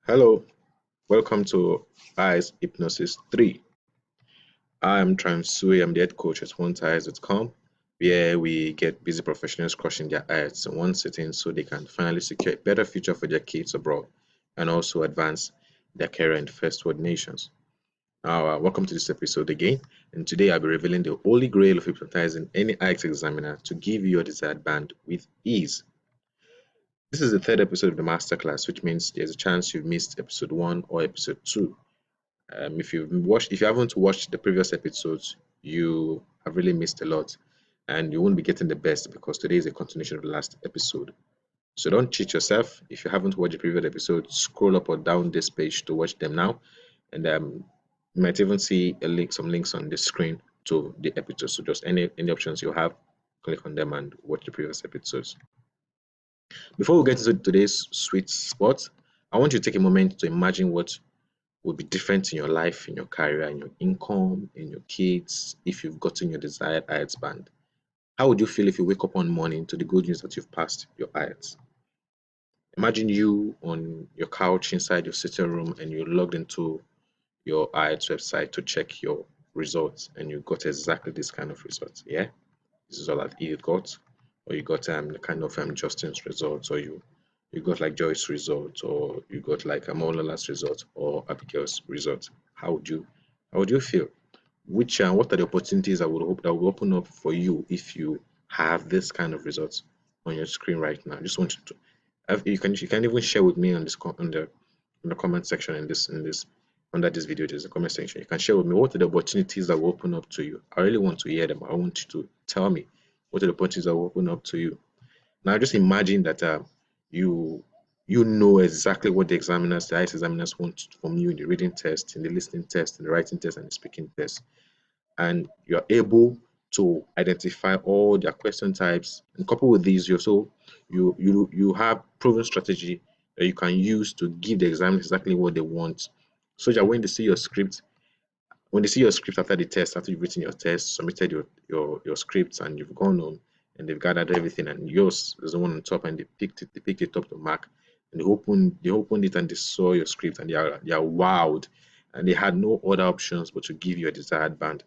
Hello, welcome to IELTS Hypnosis 3. I'm Transui, I'm the head coach at OneTiles.com, where we get busy professionals crushing their IELTS in one sitting so they can finally secure a better future for their kids abroad and also advance their career in first world nations. Now, welcome to this episode again, and today I'll be revealing the holy grail of hypnotizing any IELTS examiner to give you your desired band with ease. This is the third episode of the masterclass, which means there's a chance you've missed episode 1 or episode 2. If you haven't watched the previous episodes, you have really missed a lot, and you won't be getting the best because today is a continuation of the last episode. So don't cheat yourself. If you haven't watched the previous episode, scroll up or down this page to watch them now, and you might even see some links on the screen to the episodes. So just any options you have, click on them and watch the previous episodes. Before we get into today's sweet spot, I want you to take a moment to imagine what would be different in your life, in your career, in your income, in your kids, if you've gotten your desired IELTS band. How would you feel if you wake up one morning to the good news that you've passed your IELTS? Imagine you on your couch inside your sitting room and you logged into your IELTS website to check your results and you got exactly this kind of results. Yeah, this is all that you got, or you got the kind of Justin's results, or you got like Joyce's results, or you got like Amolala's results, or Abigail's results. How would you feel? What are the opportunities that will open up for you if you have this kind of results on your screen right now? I just want you to you can even share with me on this in the comment section in this under this video. There's a comment section. You can share with me what are the opportunities that will open up to you. I really want to hear them. I want you to tell me what are the opportunities that will open up to you. Now just imagine that you know exactly what the IELTS examiners want from you in the reading test, in the listening test, in the writing test, and the speaking test, and you're able to identify all their question types. And coupled with these, you have proven strategy that you can use to give the examiners exactly what they want, so that when they see your script, after the test, after you've written your test, submitted your scripts, and you've gone home and they've gathered everything, and yours is the one on top, and they picked it up to mark, and they opened it and they saw your script, and they are wowed, and they had no other options but to give you a desired band.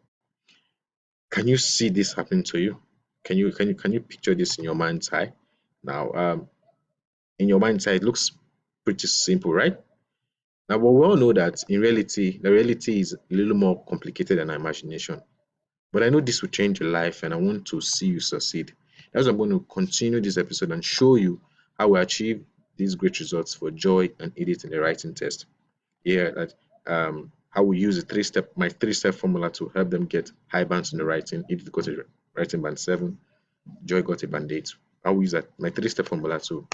Can you see this happen to you? Can you picture this in your mind's eye? Now, in your mind's eye, it looks pretty simple, right? Now, but we all know that in reality, the reality is a little more complicated than our imagination. But I know this will change your life, and I want to see you succeed. That's why I'm going to continue this episode and show you how we achieve these great results for Joy and Edith in the writing test. Yeah, that how we use my three-step formula to help them get high bands in the writing. Edith got a writing band 7, Joy got a band 8. I will use that my three-step formula to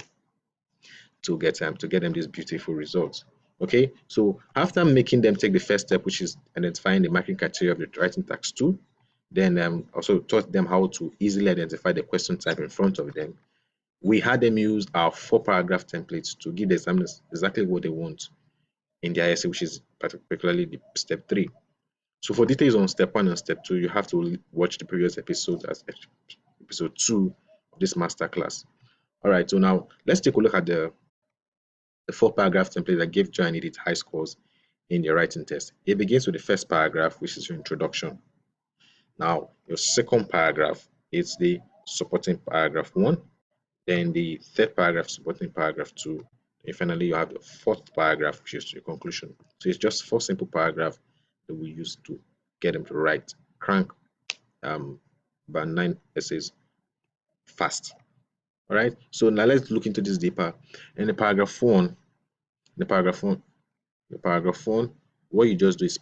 get them these beautiful results. Okay, so after making them take the first step, which is identifying the marking criteria of the writing task 2, then also taught them how to easily identify the question type in front of them. We had them use our 4-paragraph templates to give the examiners exactly what they want in their essay, which is particularly the step 3. So for details on step 1 and step 2, you have to watch the previous episode as episode 2 of this masterclass. All right, so now let's take a look at the 4-paragraph template that gave Joy and Edith high scores in their writing test. It begins with the first paragraph, which is your introduction. Now, your second paragraph is the supporting paragraph 1, then the third paragraph supporting paragraph 2, and finally you have the fourth paragraph, which is your conclusion. So it's just 4 simple paragraphs that we use to get them to write crank about 9 essays fast. All right, so now let's look into this deeper. In the paragraph 1, what you just do is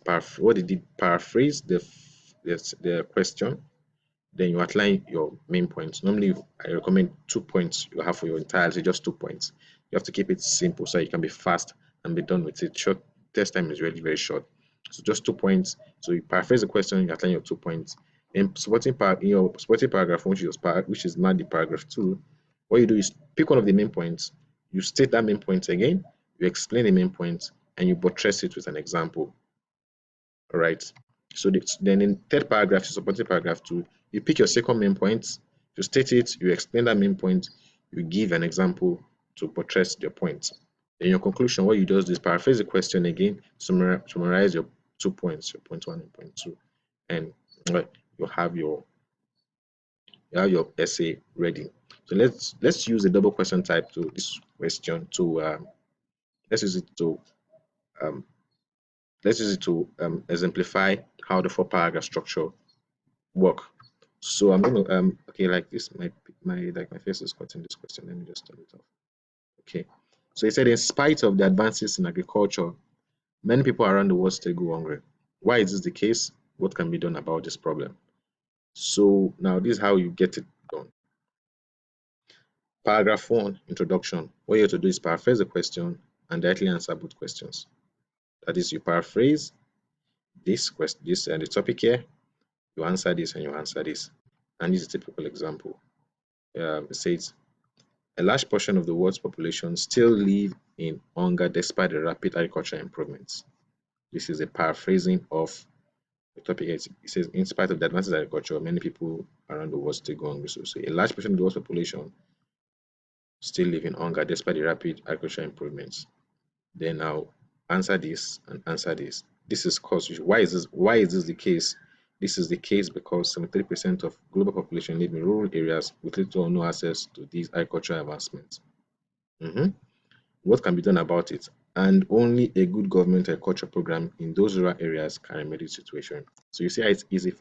paraphrase the question, then you outline your main points. Normally, I recommend 2 points you have for your entire essay, just 2 points. You have to keep it simple so you can be fast and be done with it. Short test time is really very short, so just 2 points. So you paraphrase the question, you outline your 2 points. In your supporting paragraph, which is not the paragraph 2, what you do is pick one of the main points, you state that main point again, you explain the main point, and you buttress it with an example. All right. So then in third paragraph, supporting paragraph 2, you pick your second main point, you state it, you explain that main point, you give an example to buttress your point. In your conclusion, what you do is paraphrase the question again, summarize your 2 points, your point one and point two, and you have your essay ready. So let's use a double question type to this question to let's use it to um, exemplify how the 4 paragraph structure work. So I'm gonna okay, like this, my face is cutting this question. Let me just turn it off. Okay. So he said, in spite of the advances in agriculture, many people around the world still go hungry. Why is this the case? What can be done about this problem? So now this is how you get it done. Paragraph 1, introduction. What you have to do is paraphrase the question and directly answer both questions. That is, you paraphrase this question, the topic here, you answer this and you answer this. And this is a typical example. It says, a large portion of the world's population still live in hunger despite the rapid agricultural improvements. This is a paraphrasing of the topic. It says, in spite of the advances in agriculture, many people around the world still go hungry. So a large portion of the world's population still live in hunger despite the rapid agricultural improvements. Then now answer this and answer this. This is cause. Why is this the case? This is the case because 73% of global population live in rural areas with little or no access to these agricultural advancements. What can be done about it? And only a good government agriculture program in those rural areas can remedy the situation. So you see how it's easy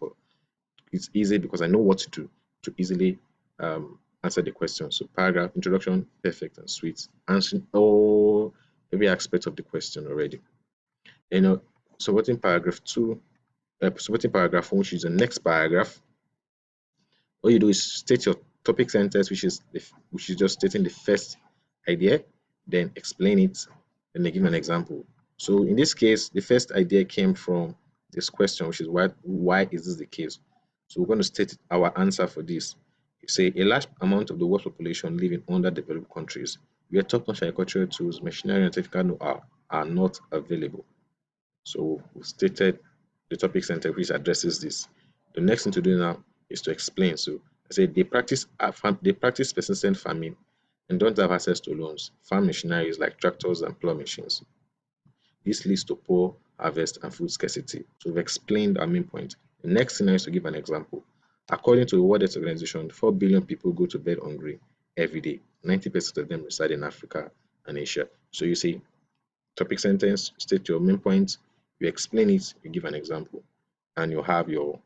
because I know what to do to easily answer the question. So paragraph, introduction, perfect and sweet, answering all every aspect of the question already. You know, supporting paragraph 2, supporting paragraph 1, which is the next paragraph. All you do is state your topic sentence, which is just stating the first idea, then explain it, and then give an example. So in this case, the first idea came from this question, which is why is this the case? So we're going to state our answer for this. You say a large amount of the world's population live in underdeveloped countries where top-notch agricultural tools, machinery, and technical know-how are not available. So we stated the topic center which addresses this. The next thing to do now is to explain. So I said they practice persistent farming and don't have access to loans, farm machineries like tractors and plow machines. This leads to poor harvest and food scarcity. So we've explained our main point. The next thing now is to give an example. According to the World Health Organization, 4 billion people go to bed hungry every day. 90% of them reside in Africa and Asia. So you see, topic sentence, state your main point, you explain it, you give an example, and you have your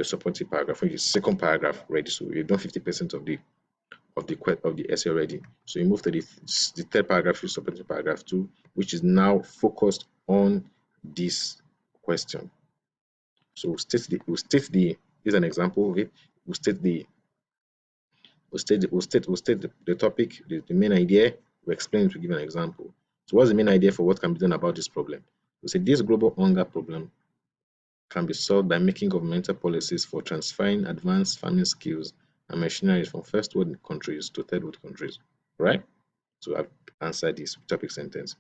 supporting paragraph, which is second paragraph ready. So you've done 50% of the essay already. So you move to the third paragraph, which is supporting paragraph 2, which is now focused on this question. So here's an example of it. We'll state the topic, the main idea, we explain it, we give an example. So what's the main idea for what can be done about this problem? We say this global hunger problem can be solved by making governmental policies for transferring advanced farming skills and machinery from first world countries to third world countries. Right? So I've answered this topic sentence.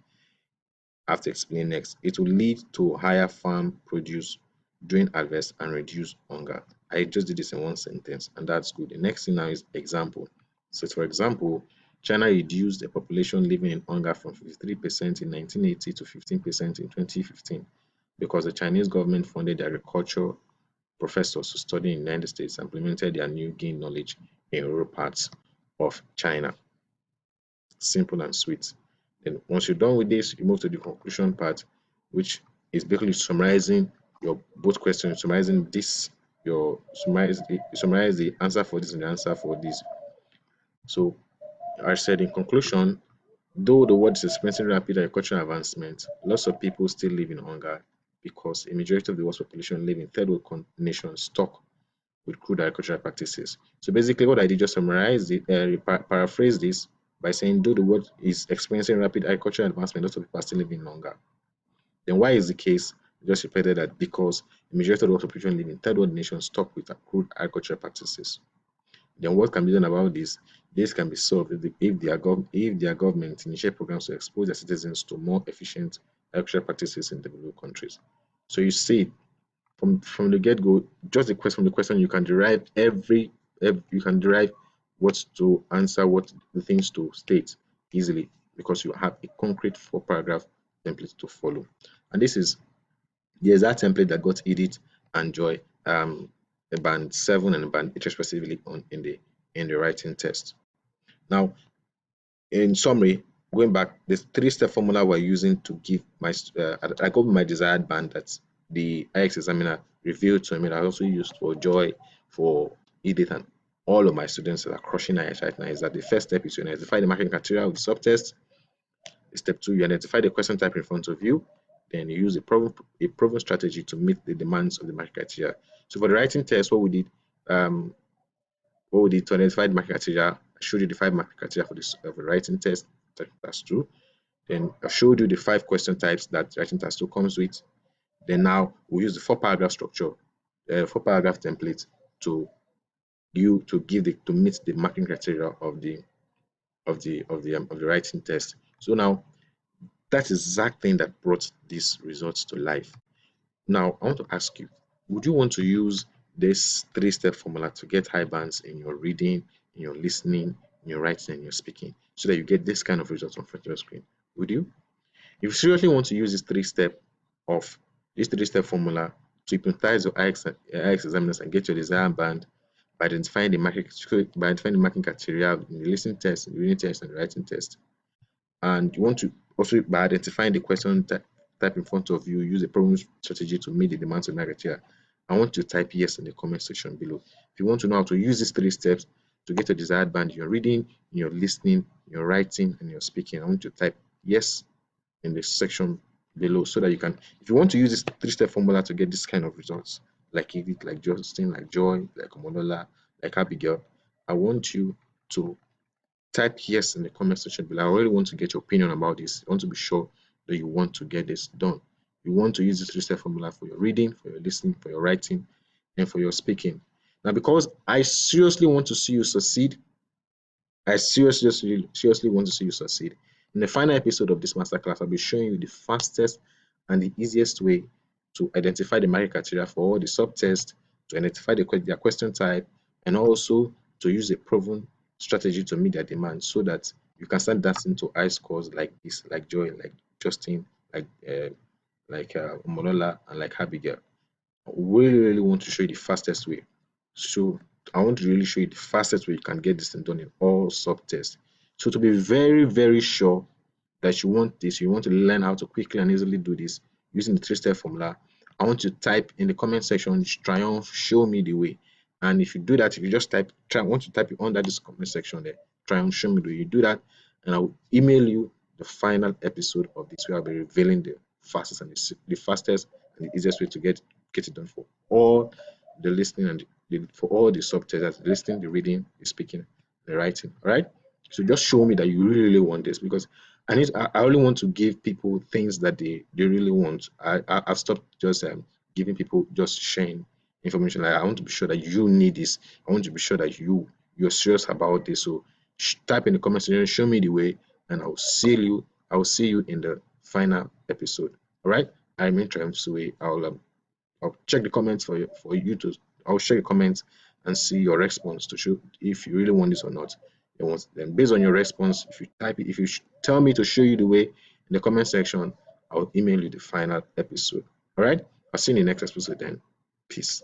I have to explain next. It will lead to higher farm produce during harvest and reduce hunger. I just did this in one sentence, and that's good. The next thing now is example. So for example, China reduced the population living in hunger from 53% in 1980 to 15% in 2015 because the Chinese government funded agriculture professors to study in the United States and implemented their new gain knowledge in rural parts of China. Simple and sweet. Then once you're done with this, you move to the conclusion part, which is basically summarizing your both questions, summarizing this, summarize the answer for this and the answer for this. So I said in conclusion, though the world is experiencing rapid agricultural advancement, lots of people still live in hunger because a majority of the world's population live in third world nations stuck with crude agricultural practices. So basically what I did, just summarize it, paraphrase this by saying, though the world is experiencing rapid agricultural advancement, lots of people are still living longer. Then why is the case? Just repeated that because the majority of the world population live in third world nations stuck with crude agricultural practices. Then what can be done about this? This can be solved if their government initiate programs to expose their citizens to more efficient agricultural practices in developed countries. So you see, from the get-go, just the question from the question, you can derive you can derive what to answer, what the things to state easily. because you have a concrete 4-paragraph template to follow. And this is the exact template that got Edith and Joy a band 7 and a band 8 respectively on in the writing test. Now, in summary, going back, the 3-step formula we're using to give my I got my desired band that the IELTS examiner revealed to me. I also used for Joy, for Edith, and all of my students that are crushing IELTS right now. Is that the first step is to identify the marking criteria of the subtest. Step 2, you identify the question type in front of you. Then you use a proven strategy to meet the demands of the marking criteria. So for the writing test, what we did to identify the marking criteria, I showed you the 5 marking criteria for this the writing test. That's true. Then I showed you the 5 question types that writing task 2 comes with. Then now we use the 4-paragraph structure, 4-paragraph template to meet the marking criteria of the writing test. So now that's the exact thing that brought these results to life. Now I want to ask you, would you want to use this 3-step formula to get high bands in your reading, in your listening, in your writing, and your speaking, so that you get this kind of results on front of your screen? Would you? If you seriously want to use this 3-step formula to hypnotize your IELTS examiners and get your desired band by identifying the marking criteria in the listening test, the reading test, and the writing test, and you want to also, by identifying the question type in front of you, use a problem strategy to meet the demands of the criteria, I want you to type yes in the comment section below. If you want to know how to use these 3 steps to get a desired band in your reading, in your listening, in your writing, and your speaking, I want you to type yes in the section below, so that you can, if you want to use this 3-step formula to get this kind of results, like Edith, like Justin, like Joy, like Omonola, like Abigail, I want you to type yes in the comment section below. I really want to get your opinion about this. I want to be sure that you want to get this done. You want to use this 3-step formula for your reading, for your listening, for your writing, and for your speaking. Now, because I seriously want to see you succeed, I seriously want to see you succeed. In the final episode of this masterclass, I'll be showing you the fastest and the easiest way to identify the marking criteria for all the subtests, to identify their question type, and also to use a proven strategy to meet their demands, so that you can start dancing to high scores like this, like Joy, like Justin, like Monola, and like Abigail. I really want to show you the fastest way. So I want to really show you the fastest way you can get this thing done in all subtests. So to be very, very sure that you want this, you want to learn how to quickly and easily do this using the 3-step formula, I want you to type in the comment section, Triumph, show me the way. And if you do that, if you just want to type it under this comment section there, Triumph, show me the way. You do that, and I will email you the final episode of this, where I'll be revealing the fastest and the easiest way to get it done for all the listening and for all the subtests, the listening, the reading, the speaking, the writing. All right. So just show me that you really want this, because I only want to give people things that they really want. I've stopped just giving people just sharing information. Like, I want to be sure that you need this. I want to be sure that you're serious about this. So type in the comment section, show me the way, and I will see you in the final episode. All right. I'm in Triumph's way. I'll check the comments for you to. I'll check the comments and see your response to show if you really want this or not. Then based on your response, if you type it, if you tell me to show you the way in the comment section, I'll email you the final episode. All right. I'll see you in the next episode then. Peace.